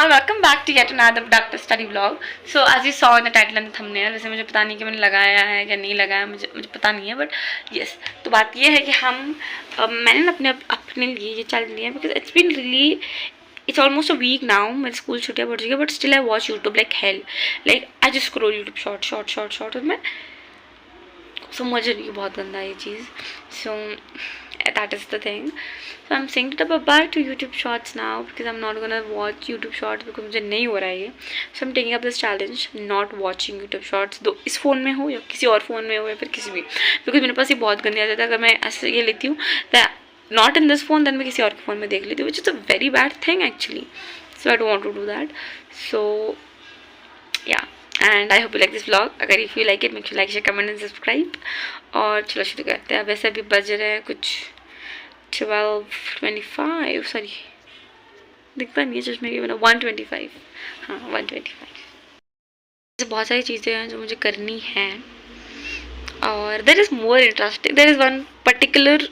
Welcome back to yet another productive study vlog. So as you saw in the title and the thumbnail, वैसे मुझे पता नहीं कि मैंने लगाया है या नहीं लगाया, मुझे पता नहीं है, बट yes, तो बात ये है कि मैंने ना अपने लिए ये चैलेंज लिया because it's been really, it's almost a week now. मेरे स्कूल छुट्टियाँ पड़ चुकी है, but still I watch YouTube like hell. Like I just scroll YouTube short और मैं समझ रही हूँ बहुत गंदा ये चीज़. So that is the thing. So I'm synced it up back to YouTube Shorts now because I'm not gonna watch YouTube Shorts because मुझे नहीं हो रहा है ये. So I'm taking up this challenge, not watching YouTube Shorts. दो इस phone में हो या किसी और फ़ोन में हो या फिर किसी भी, because मेरे पास ये बहुत गंदी आदत है. अगर मैं ऐसे ये लेती हूँ not in this phone, then मैं किसी और के फ़ोन में देख लेती हूँ, which is a very bad thing actually. So I don't want to do that. So yeah. And I hope you like this vlog. अगर if you like it, make sure like, share, comment and subscribe. और चलो शुरू करते हैं. वैसे अभी बज रहे हैं कुछ 12:25, सॉरी दिखता नहीं है चश्मे के बिना, 1:25. हाँ 1:25. बहुत सारी चीज़ें हैं जो मुझे करनी हैं और there is more interesting, there is one particular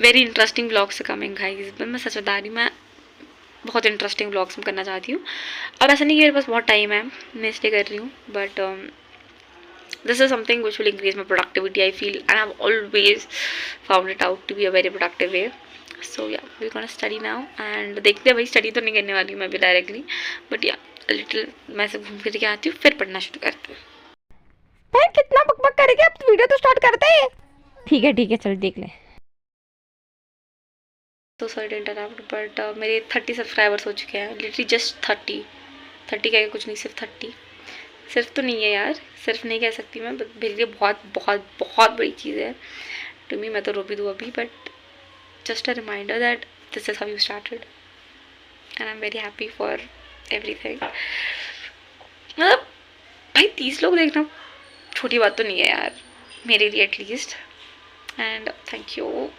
very interesting vlogs coming guys. मैं सच बता रही, मैं बहुत इंटरेस्टिंग व्लॉग्स करना चाहती हूँ. अब ऐसा नहीं कि मेरे पास बहुत टाइम है, मैं इसलिए कर रही हूँ, but this is something which will increase my productivity, I feel, and I've always found it out to be a very productive way. So yeah, we're gonna study now and देखते हैं भाई, study तो नहीं करने वाली हूँ मैं भी डायरेक्टली, बट या लिटिल मैं से घूम फिर के आती हूँ, फिर पढ़ना शुरू करते हैं. भाई कितना बकबक करेंगे, अब वीडियो तो स्टार्ट करते हैं. ठीक है चल देख ले. तो सॉरी टू इंटरप्ट, बट मेरे 30 सब्सक्राइबर्स हो चुके हैं, लिटरली जस्ट 30 कह कुछ नहीं, सिर्फ 30. सिर्फ तो नहीं है यार, सिर्फ नहीं कह सकती मैं, बट मेरे लिए बहुत बहुत बहुत बड़ी चीज़ है टू मी. मैं तो रो भी दूँ अभी, but just a reminder that this is how you started and I am very happy for everything. मतलब भाई 30 लोग देखना छोटी बात तो नहीं है यार, मेरे लिए at least. And thank you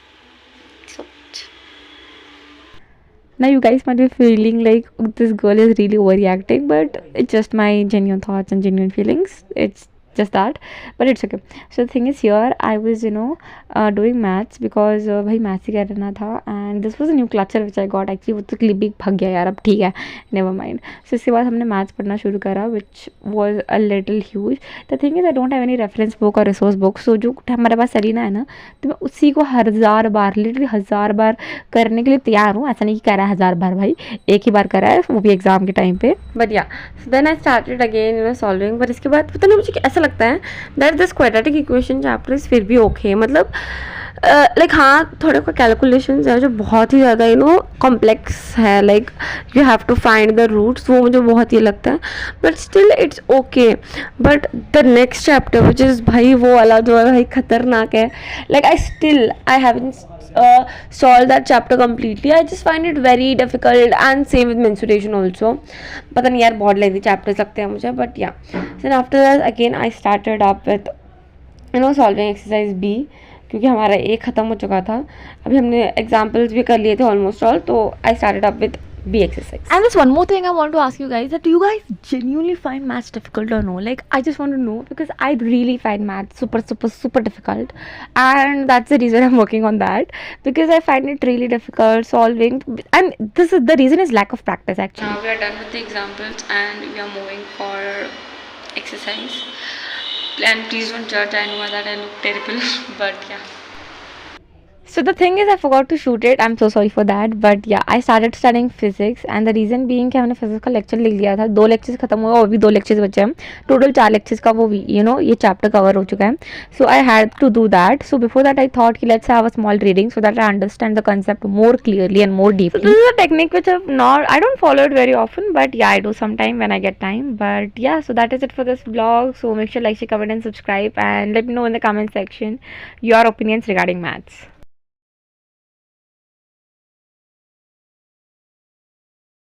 so much. Now you guys might be feeling like this girl is really overreacting, but it's just my genuine thoughts and genuine feelings. It's just that, but it's okay. So the thing is, here I was doing maths because भाई maths ही करना था, and this was a new clutcher which I got actually. वो तो clip भी भाग गया यार, अब ठीक है, never mind. So इसके बाद हमने maths पढ़ना शुरू करा, which was a little huge. The thing is I don't have any reference book or resource book, so जो हमारे पास सलीना है ना, तो मैं उसी को 1000 बार, लिटरली 1000 बार करने के लिए तैयार हूँ. ऐसा नहीं कि करा है 1000 बार, भाई एक ही बार करा है, वो भी एग्जाम के टाइम पे. But yeah then I started again solving. पर इसके बाद पता नहीं मुझे ऐसा लगता है that this quadratic equation chapter is फिर भी ओके. मतलब लाइक हाँ, थोड़े को कैलकुलेशंस है जो बहुत ही ज़्यादा कॉम्प्लेक्स है, like you have to find the roots, वो मुझे बहुत ही लगता है, but still it's okay. But the next chapter which is भाई वो वाला जो है भाई खतरनाक है. Like I haven't solve that chapter completely. I just find it very difficult, and same with menstruation also. पता नहीं यार बहुत lengthy chapters लगते हैं मुझे, but yeah. Then after that again I started up with solving exercise B, क्योंकि हमारा एक ख़त्म हो चुका था. अभी हमने एग्जाम्पल्स भी कर लिए थे ऑलमोस्ट ऑल, तो I started up with B exercise. And there's one more thing I want to ask you guys, that do you guys genuinely find maths difficult or no? Like I just want to know, because I really find maths super difficult, and that's the reason I'm working on that, because I find it really difficult solving, and the reason is lack of practice actually. Now we are done with the examples and we are moving for exercise. And please don't judge, I know that I look terrible but yeah. So the thing is I forgot to shoot it, I'm so sorry for that, but yeah, I started studying physics, and the reason being कि हमने physics का lecture लिख लिया था, 2 lectures खत्म हुए और भी 2 lectures बचे हैं, total 4 lectures का वो भी ये chapter cover हो चुका है. So I had to do that. So before that I thought कि let's have a small reading so that I understand the concept more clearly and more deeply. So this is a technique which I don't follow it very often, but yeah, I do sometime when I get time. But yeah, so that is it for this vlog. So make sure like, share, comment and subscribe, and let me know in the comment section your opinions regarding maths.